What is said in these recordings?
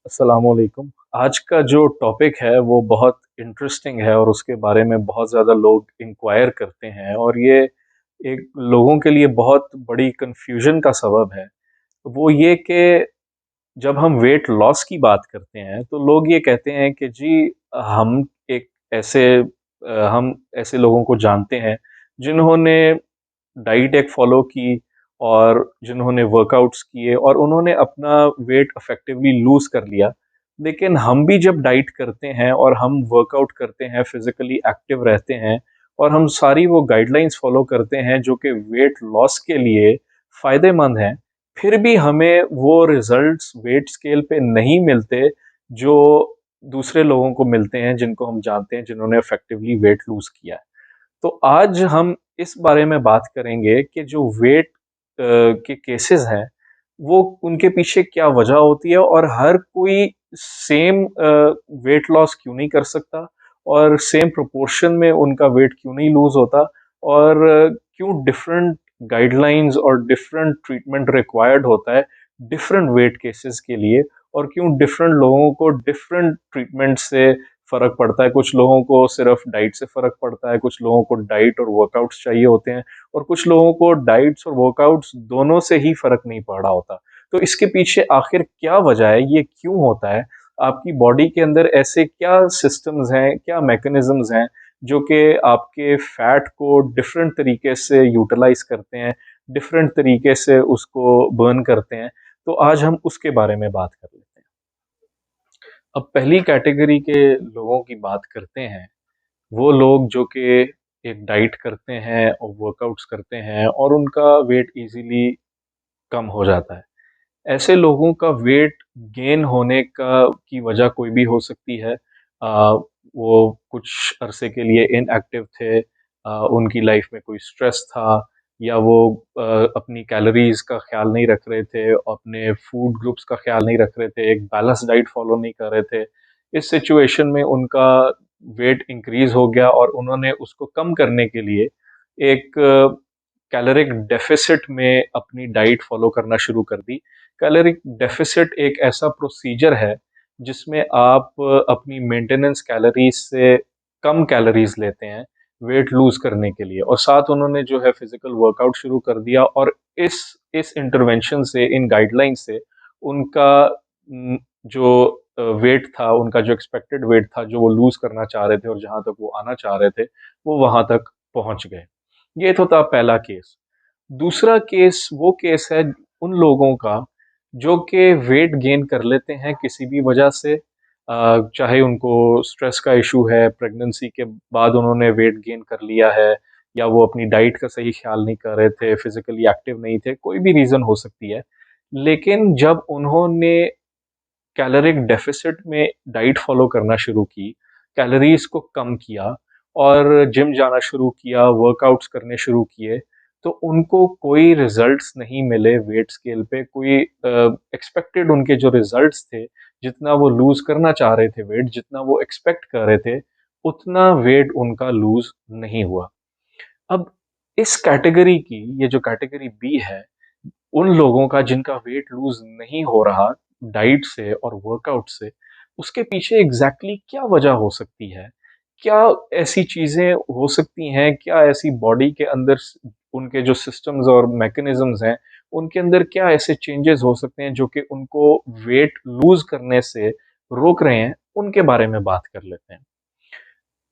अस्सलामुअलैकुम। आज का जो टॉपिक है वो बहुत इंटरेस्टिंग है और उसके बारे में बहुत ज़्यादा लोग इंक्वायर करते हैं और ये एक लोगों के लिए बहुत बड़ी कन्फ्यूजन का सबब है। वो ये कि जब हम वेट लॉस की बात करते हैं तो लोग ये कहते हैं कि जी हम एक ऐसे हम ऐसे लोगों को जानते हैं जिन्होंने डाइट एक फॉलो की और जिन्होंने वर्कआउट्स किए और उन्होंने अपना वेट इफेक्टिवली लूज कर लिया। लेकिन हम भी जब डाइट करते हैं और हम वर्कआउट करते हैं, फिजिकली एक्टिव रहते हैं और हम सारी वो गाइडलाइंस फॉलो करते हैं जो कि वेट लॉस के लिए फ़ायदेमंद हैं, फिर भी हमें वो रिजल्ट्स वेट स्केल पे नहीं मिलते जो दूसरे लोगों को मिलते हैं जिनको हम जानते हैं जिन्होंने इफेक्टिवली वेट लूज किया है। तो आज हम इस बारे में बात करेंगे कि जो वेट के केसेस हैं, वो उनके पीछे क्या वजह होती है और हर कोई सेम वेट लॉस क्यों नहीं कर सकता और सेम प्रोपोर्शन में उनका वेट क्यों नहीं लूज होता और क्यों डिफरेंट गाइडलाइंस और डिफरेंट ट्रीटमेंट रिक्वायर्ड होता है डिफरेंट वेट केसेस के लिए और क्यों डिफरेंट लोगों को डिफरेंट ट्रीटमेंट से फ़र्क पड़ता है। कुछ लोगों को सिर्फ डाइट से फ़र्क पड़ता है, कुछ लोगों को डाइट और वर्कआउट्स चाहिए होते हैं और कुछ लोगों को डाइट्स और वर्कआउट्स दोनों से ही फ़र्क नहीं पड़ रहा होता। तो इसके पीछे आखिर क्या वजह है, ये क्यों होता है? आपकी बॉडी के अंदर ऐसे क्या सिस्टम्स हैं, क्या मैकेनिज़्म्स हैं जो कि आपके फैट को डिफरेंट तरीके से यूटिलाइज़ करते हैं, डिफरेंट तरीके से उसको बर्न करते हैं? तो आज हम उसके बारे में बात कर लेते हैं। अब पहली कैटेगरी के लोगों की बात करते हैं, वो लोग जो कि एक डाइट करते हैं और वर्कआउट्स करते हैं और उनका वेट ईज़िली कम हो जाता है। ऐसे लोगों का वेट गेन होने का की वजह कोई भी हो सकती है। वो कुछ अरसे के लिए इनएक्टिव थे, उनकी लाइफ में कोई स्ट्रेस था या वो अ, अपनी कैलोरीज़ का ख़्याल नहीं रख रहे थे, अपने फूड ग्रुप्स का ख़्याल नहीं रख रहे थे, एक बैलेंस डाइट फ़ॉलो नहीं कर रहे थे। इस सिचुएशन में उनका वेट इंक्रीज़ हो गया और उन्होंने उसको कम करने के लिए एक कैलोरिक डेफ़िसिट में अपनी डाइट फ़ॉलो करना शुरू कर दी। कैलोरिक डेफ़िसिट एक ऐसा प्रोसीजर है जिसमें आप अपनी मेंटेनेंस कैलोरीज़ से कम कैलोरीज़ लेते हैं वेट लूज़ करने के लिए और साथ उन्होंने जो है फ़िज़िकल वर्कआउट शुरू कर दिया और इस इंटरवेंशन से, इन गाइडलाइन से उनका जो वेट था, उनका जो एक्सपेक्टेड वेट था, जो वो लूज़ करना चाह रहे थे और जहाँ तक वो आना चाह रहे थे, वो वहाँ तक पहुँच गए। ये तो था पहला केस। दूसरा केस वो केस है उन लोगों का जो कि वेट गेन कर लेते हैं किसी भी वजह से, चाहे उनको स्ट्रेस का इशू है, प्रेगनेंसी के बाद उन्होंने वेट गेन कर लिया है या वो अपनी डाइट का सही ख्याल नहीं कर रहे थे, फिज़िकली एक्टिव नहीं थे, कोई भी रीज़न हो सकती है। लेकिन जब उन्होंने कैलोरिक डेफ़िसिट में डाइट फ़ॉलो करना शुरू की, कैलोरीज़ को कम किया और जिम जाना शुरू किया, वर्कआउट्स करने शुरू किए, तो उनको कोई रिज़ल्ट्स नहीं मिले वेट स्केल पे, कोई एक्सपेक्टेड उनके जो रिज़ल्ट्स थे, जितना वो लूज़ करना चाह रहे थे वेट, जितना वो एक्सपेक्ट कर रहे थे, उतना वेट उनका लूज़ नहीं हुआ। अब इस कैटेगरी की ये जो कैटेगरी बी है, उन लोगों का जिनका वेट लूज़ नहीं हो रहा डाइट से और वर्कआउट से, उसके पीछे एग्ज़ैक्टली क्या वजह हो सकती है? क्या ऐसी चीज़ें हो सकती हैं, क्या ऐसी बॉडी के अंदर उनके जो सिस्टम्स और मैकेनिज़्म्स हैं, उनके अंदर क्या ऐसे चेंजेस हो सकते हैं जो कि उनको वेट लूज़ करने से रोक रहे हैं? उनके बारे में बात कर लेते हैं।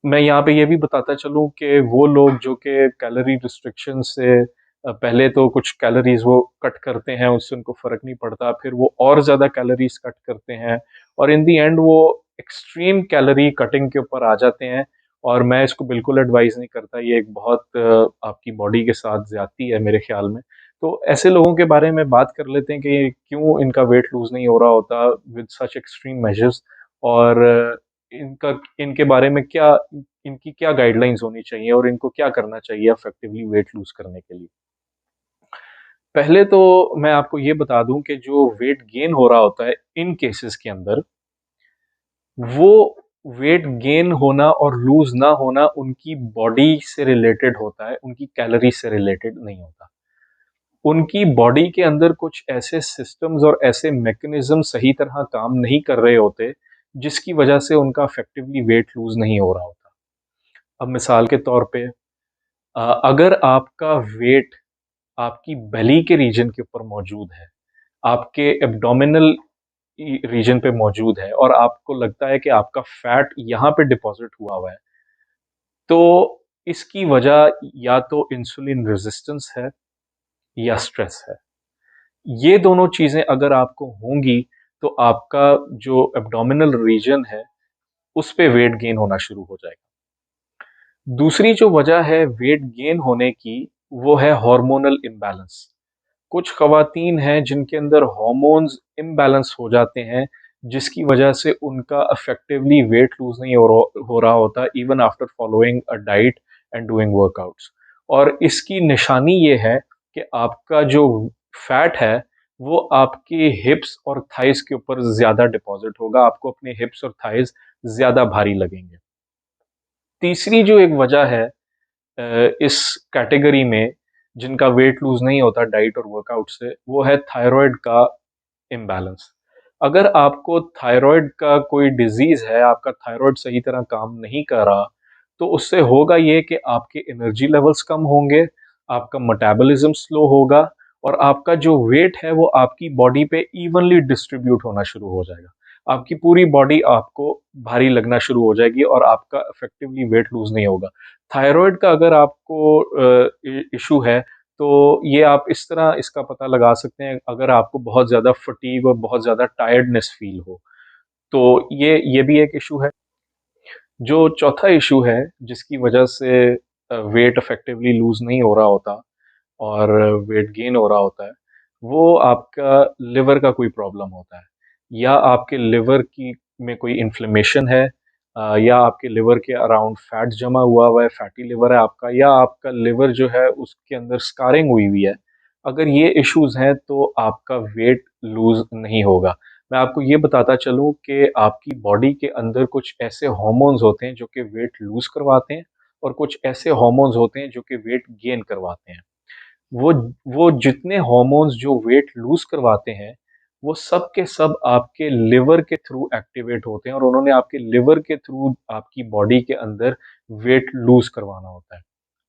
मैं यहाँ पे ये भी बताता चलूँ कि वो लोग जो कि कैलोरी रिस्ट्रिक्शन से पहले तो कुछ कैलोरीज़ वो कट करते हैं, उससे उनको फ़र्क नहीं पड़ता, फिर वो और ज़्यादा कैलोरीज़ कट करते हैं और इन द एंड वो एक्सट्रीम कैलोरी कटिंग के ऊपर आ जाते हैं और मैं इसको बिल्कुल एडवाइज़ नहीं करता, ये एक बहुत आपकी बॉडी के साथ ज़्यादती है मेरे ख़्याल में। तो ऐसे लोगों के बारे में बात कर लेते हैं कि क्यों इनका वेट लूज़ नहीं हो रहा होता विद सच एक्सट्रीम मेजर्स और इनका इनके बारे में क्या इनकी क्या गाइडलाइंस होनी चाहिए और इनको क्या करना चाहिए इफेक्टिवली वेट लूज़ करने के लिए? पहले तो मैं आपको ये बता दूँ कि जो वेट गेन हो रहा होता है इन केसेस के अंदर, वो वेट गेन होना और लूज़ ना होना उनकी बॉडी से रिलेटेड होता है, उनकी कैलोरी से रिलेटेड नहीं होता। उनकी बॉडी के अंदर कुछ ऐसे सिस्टम्स और ऐसे मैकेनिज्म सही तरह काम नहीं कर रहे होते, जिसकी वजह से उनका इफेक्टिवली वेट लूज़ नहीं हो रहा होता। अब मिसाल के तौर पे अगर आपका वेट आपकी बेली के रीजन के ऊपर मौजूद है, आपके एब्डोमिनल रीजन पे मौजूद है और आपको लगता है कि आपका फैट यहाँ पे डिपॉजिट हुआ हुआ है, तो इसकी वजह या तो इंसुलिन रेजिस्टेंस है या स्ट्रेस है। ये दोनों चीजें अगर आपको होंगी, तो आपका जो एब्डोमिनल रीजन है, उस पे वेट गेन होना शुरू हो जाएगा। दूसरी जो वजह है वेट गेन होने की, वो है हार्मोनल इम्बैलेंस। कुछ ख़वातीन हैं जिनके अंदर हार्मोन्स इम्बैलेंस हो जाते हैं, जिसकी वजह से उनका इफेक्टिवली वेट लूज़ नहीं हो रहा होता, even after following a diet and doing workouts. और इसकी निशानी ये है कि आपका जो फैट है, वो आपके हिप्स और थाइज़ के ऊपर ज़्यादा डिपॉज़िट होगा, आपको अपने हिप्स और थाइज़ ज़्यादा भारी लगेंगे। तीसरी जो एक वजह है इस कैटेगरी में, जिनका वेट लूज़ नहीं होता डाइट और वर्कआउट से, वो है थायराइड का इम्बैलेंस। अगर आपको थायराइड का कोई डिज़ीज़ है, आपका थायराइड सही तरह काम नहीं कर रहा, तो उससे होगा ये कि आपके एनर्जी लेवल्स कम होंगे, आपका मेटाबॉलिज़्म स्लो होगा और आपका जो वेट है, वो आपकी बॉडी पे इवनली डिस्ट्रीब्यूट होना शुरू हो जाएगा। आपकी पूरी बॉडी आपको भारी लगना शुरू हो जाएगी और आपका इफेक्टिवली वेट लूज़ नहीं होगा। थायराइड का अगर आपको इशू है, तो ये आप इस तरह इसका पता लगा सकते हैं, अगर आपको बहुत ज़्यादा फटीग और बहुत ज़्यादा टायर्डनेस फ़ील हो, तो ये भी एक इशू है। जो चौथा इशू है, जिसकी वजह से वेट इफेक्टिवली लूज़ नहीं हो रहा होता और वेट गेन हो रहा होता है, वो आपका लिवर का कोई प्रॉब्लम होता है, या आपके लिवर की में कोई इन्फ्लेमेशन है, या आपके लिवर के अराउंड फैट जमा हुआ हुआ है, फैटी लिवर है आपका, या आपका लिवर जो है उसके अंदर स्कारिंग हुई हुई है। अगर ये इश्यूज़ हैं, तो आपका वेट लूज़ नहीं होगा। मैं आपको ये बताता चलूँ कि आपकी बॉडी के अंदर कुछ ऐसे हार्मोन्स होते हैं जो कि वेट लूज़ करवाते हैं, और कुछ ऐसे हार्मोन्स होते हैं जो कि वेट गेन करवाते हैं। वो वो जितने हार्मोन्स जो वेट लूज़ करवाते हैं, वो सब के सब आपके लिवर के थ्रू एक्टिवेट होते हैं और उन्होंने आपके लिवर के थ्रू आपकी बॉडी के अंदर वेट लूज़ करवाना होता है।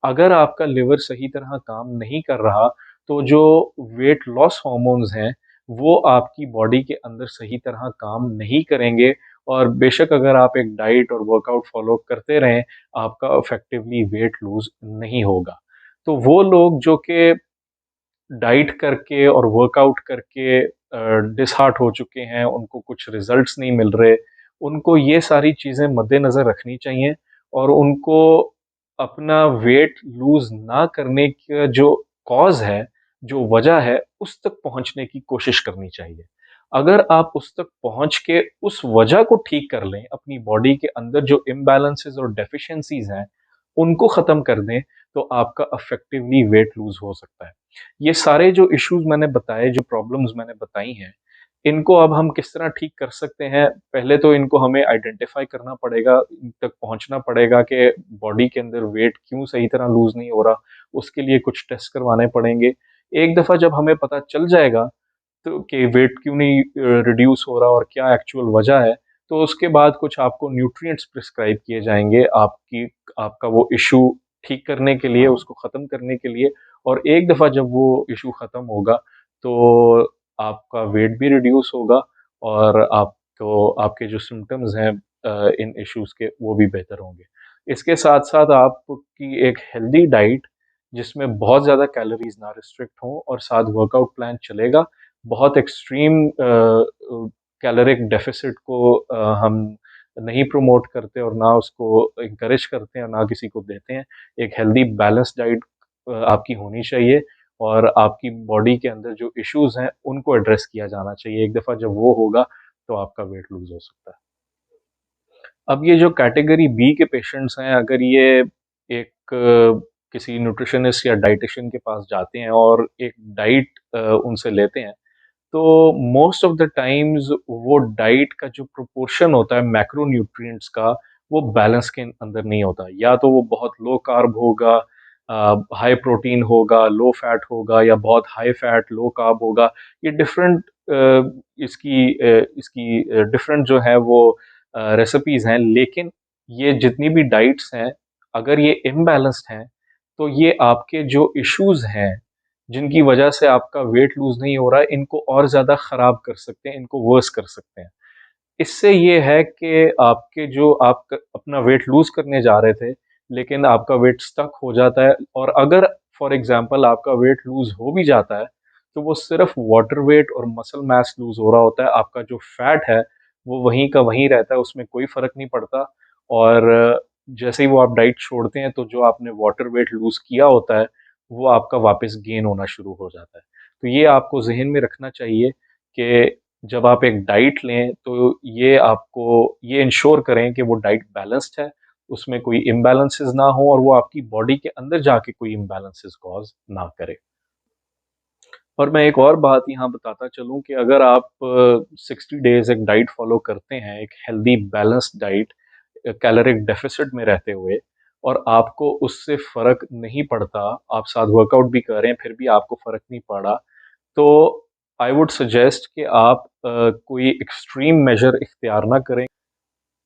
अगर आपका लिवर सही तरह काम नहीं कर रहा, तो जो वेट लॉस हार्मोन्स हैं, वो आपकी बॉडी के अंदर सही तरह काम नहीं करेंगे, और बेशक अगर आप एक डाइट और वर्कआउट फ़ॉलो करते रहें, आपका इफ़ेक्टिवली वेट लूज़ नहीं होगा। तो वो लोग जो कि डाइट करके और वर्कआउट करके डिसहार्ट हो चुके हैं, उनको कुछ रिज़ल्ट्स नहीं मिल रहे, उनको ये सारी चीज़ें मद्देनज़र रखनी चाहिए और उनको अपना वेट लूज़ ना करने का जो कॉज़ है, जो वजह है, उस तक पहुँचने की कोशिश करनी चाहिए। अगर आप उस तक पहुँच के उस वजह को ठीक कर लें, अपनी बॉडी के अंदर जो इम्बैलेंसेस और डेफ़िशिएंसीज़ हैं, उनको ख़त्म कर दें, तो आपका इफ़ेक्टिवली वेट लूज़ हो सकता है। ये सारे जो इश्यूज़ मैंने बताए, जो प्रॉब्लम्स मैंने बताई हैं, इनको अब हम किस तरह ठीक कर सकते हैं? पहले तो इनको हमें आइडेंटिफ़ाई करना पड़ेगा, इन तक पहुँचना पड़ेगा कि बॉडी के अंदर वेट क्यों सही तरह लूज़ नहीं हो रहा, उसके लिए कुछ टेस्ट करवाने पड़ेंगे। एक दफ़ा जब हमें पता चल जाएगा, तो कि वेट क्यों नहीं रिड्यूस हो रहा और क्या एक्चुअल वजह है, तो उसके बाद कुछ आपको न्यूट्रिएंट्स प्रिस्क्राइब किए जाएँगे आपका वो इश्यू ठीक करने के लिए, उसको ख़त्म करने के लिए। और एक दफ़ा जब वो इश्यू ख़त्म होगा, तो आपका वेट भी रिड्यूस होगा और आपको आपके जो सिम्पटम्स हैं इन इश्यूज़ के, वो भी बेहतर होंगे। इसके साथ-साथ आपकी एक हेल्दी डाइट, जिसमें बहुत ज़्यादा कैलोरीज़ ना रिस्ट्रिक्ट हों और साथ वर्कआउट प्लान चलेगा, बहुत एक्सट्रीम कैलोरिक डेफ़िसिट को हम नहीं प्रमोट करते और ना उसको एनकरेज करते हैं और ना किसी को देते हैं। एक हेल्दी बैलेंस्ड डाइट आपकी होनी चाहिए और आपकी बॉडी के अंदर जो इश्यूज़ हैं, उनको एड्रेस किया जाना चाहिए। एक दफ़ा जब वो होगा, तो आपका वेट लूज़ हो सकता है। अब ये जो कैटेगरी बी के पेशेंट्स हैं, अगर ये एक किसी न्यूट्रिशनिस्ट या डायटीशियन के पास जाते हैं और एक डाइट उनसे लेते हैं, तो मोस्ट ऑफ द टाइम्स वो डाइट का जो प्रोपोर्शन होता है मैक्रोन्यूट्रिएंट्स का, वो बैलेंस के अंदर नहीं होता। या तो वो बहुत लो कार्ब होगा, हाई प्रोटीन होगा, लो फैट होगा या बहुत हाई फैट, लो कार्ब होगा। ये डिफरेंट इसकी डिफरेंट जो है वो रेसिपीज़ हैं, लेकिन ये जितनी भी डाइट्स हैं, अगर ये इम्बैलेंस्ड हैं, तो ये आपके जो इश्यूज़ हैं, जिनकी वजह से आपका वेट लूज़ नहीं हो रहा है, इनको और ज़्यादा ख़राब कर सकते हैं, इनको वर्स कर सकते हैं। इससे ये है कि आपके जो आप अपना वेट लूज़ करने जा रहे थे, लेकिन आपका वेट स्टक हो जाता है, और अगर फॉर एग्ज़ाम्पल आपका वेट लूज़ हो भी जाता है, तो वो सिर्फ़ वाटर वेट और मसल मास लूज़ हो रहा होता है। आपका जो फैट है, वो वहीं का वहीं रहता है, उसमें कोई फ़र्क नहीं पड़ता। और जैसे ही वो आप डाइट छोड़ते हैं, तो जो आपने वाटर वेट लूज़ किया होता है, वो आपका वापस गेन होना शुरू हो जाता है। तो ये आपको ज़हन में रखना चाहिए कि जब आप एक डाइट लें, तो ये इंश्योर करें कि वो डाइट बैलेंस्ड है, उसमें कोई इम्बैलेंसेस ना हो और वो आपकी बॉडी के अंदर जाके कोई इम्बैलेंसेस कॉज़ ना करे। और मैं एक और बात यहाँ बताता चलूँ कि अगर आप 60 डेज़ एक डाइट फ़ॉलो करते हैं, एक healthy balanced diet, caloric deficit में रहते हुए, और आपको उससे फ़र्क नहीं पड़ता, आप साथ वर्कआउट भी कर रहे हैं, फिर भी आपको फ़र्क नहीं पड़ा, तो आई वुड सजेस्ट कि आप कोई एक्सट्रीम मेजर इख्तियार ना करें।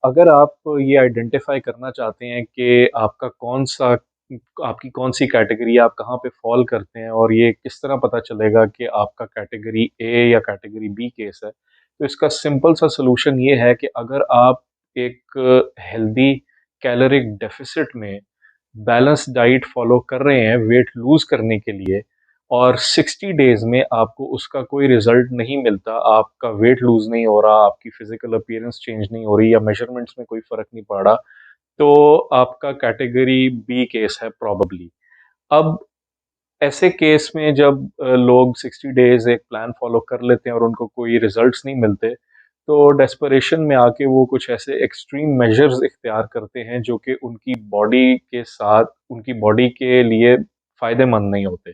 अगर आप ये आइडेंटिफ़ाई करना चाहते हैं कि आपकी कौन-सी कैटेगरी है, आप कहाँ पे फ़ॉल करते हैं, और ये किस तरह पता चलेगा कि आपका कैटेगरी ए या कैटेगरी बी केस है। तो इसका सिंपल सा सॉल्यूशन ये है कि अगर आप एक हेल्दी कैलोरिक डेफ़िसिट में बैलेंस डाइट फ़ॉलो कर रहे हैं वेट लूज़ करने के लिए, और 60 डेज़ में आपको उसका कोई रिज़ल्ट नहीं मिलता, आपका वेट लूज़ नहीं हो रहा, आपकी फ़िज़िकल अपीयरेंस चेंज नहीं हो रही या मेज़रमेंट्स में कोई फ़र्क नहीं पड़ रहा, तो आपका कैटेगरी बी केस है प्रोबेबली। अब ऐसे केस में जब लोग 60 डेज़ एक प्लान फ़ॉलो कर लेते हैं और उनको कोई रिज़ल्ट्स नहीं मिलते, तो डेस्परेशन में आके वो कुछ ऐसे एक्सट्रीम मेजर्स इख्तियार करते हैं जो कि उनकी बॉडी के लिए फ़ायदेमंद नहीं होते।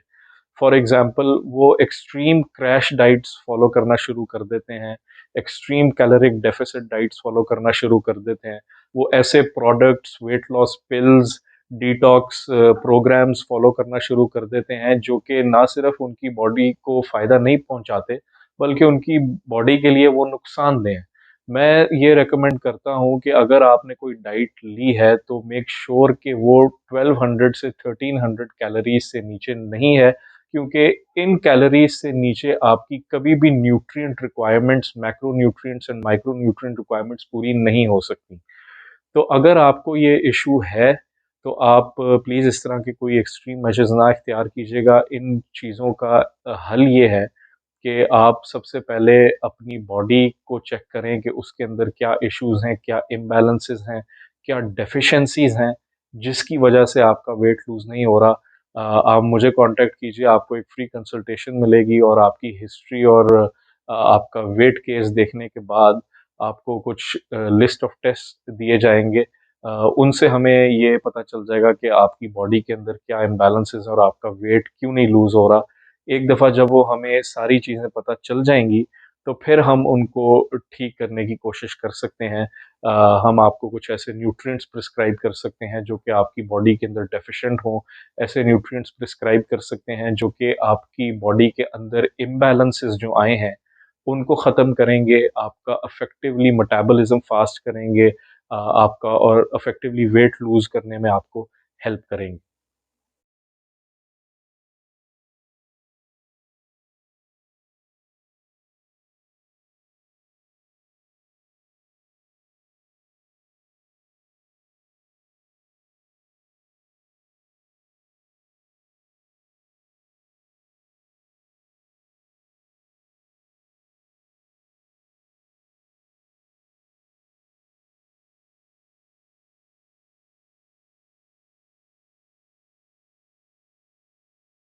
फॉर एग्ज़ाम्पल वो एक्सट्रीम क्रैश डाइट्स फ़ॉलो करना शुरू कर देते हैं, extreme caloric deficit diets follow करना शुरू कर देते हैं। वो ऐसे products, weight loss pills, detox programs follow करना शुरू कर देते हैं जो कि ना सिर्फ़ उनकी बॉडी को फ़ायदा नहीं पहुँचाते, बल्कि उनकी बॉडी के लिए वो नुकसानदेह हैं। मैं ये रिकमेंड करता हूँ कि अगर आपने कोई डाइट ली है, तो मेक श्योर कि वो 1200 से 1300 कैलोरीज़ से नीचे नहीं है, क्योंकि इन कैलोरीज से नीचे आपकी कभी भी nutrient requirements, macro nutrients and micro nutrient requirements पूरी नहीं हो सकती। तो अगर आपको ये इशू है, तो आप प्लीज़ इस तरह के कोई एक्सट्रीम मेजर्स ना इख्तियार कीजिएगा। इन चीज़ों का हल ये है कि आप सबसे पहले अपनी बॉडी को चेक करें कि उसके अंदर क्या इश्यूज़ हैं, क्या इम्बैलेंसेस हैं, क्या डेफ़िशिएंसीज़ हैं, जिसकी वजह से आपका वेट लूज़ नहीं हो रहा। आप मुझे कॉन्टैक्ट कीजिए, आपको एक फ्री कंसल्टेशन मिलेगी, और आपकी हिस्ट्री और आपका वेट केस देखने के बाद आपको कुछ लिस्ट ऑफ टेस्ट दिए जाएँगे। उनसे हमें ये पता चल जाएगा कि आपकी बॉडी के अंदर क्या इम्बैलेंसेस हैं और आपका वेट क्यों नहीं लूज़ हो रहा। एक दफ़ा जब वो हमें सारी चीज़ें पता चल जाएँगी, तो फिर हम उनको ठीक करने की कोशिश कर सकते हैं। हम आपको कुछ ऐसे न्यूट्रिएंट्स प्रिस्क्राइब कर सकते हैं जो कि आपकी बॉडी के अंदर डेफ़िशिएंट हों, ऐसे न्यूट्रिएंट्स प्रिस्क्राइब कर सकते हैं जो कि आपकी बॉडी के अंदर इम्बैलेंसेस जो आए हैं, उनको ख़त्म करेंगे, आपका इफ़ेक्टिवली मेटाबॉलिज़्म फ़ास्ट करेंगे, आपका और इफ़ेक्टिवली वेट लूज़ करने में आपको हेल्प करेंगे।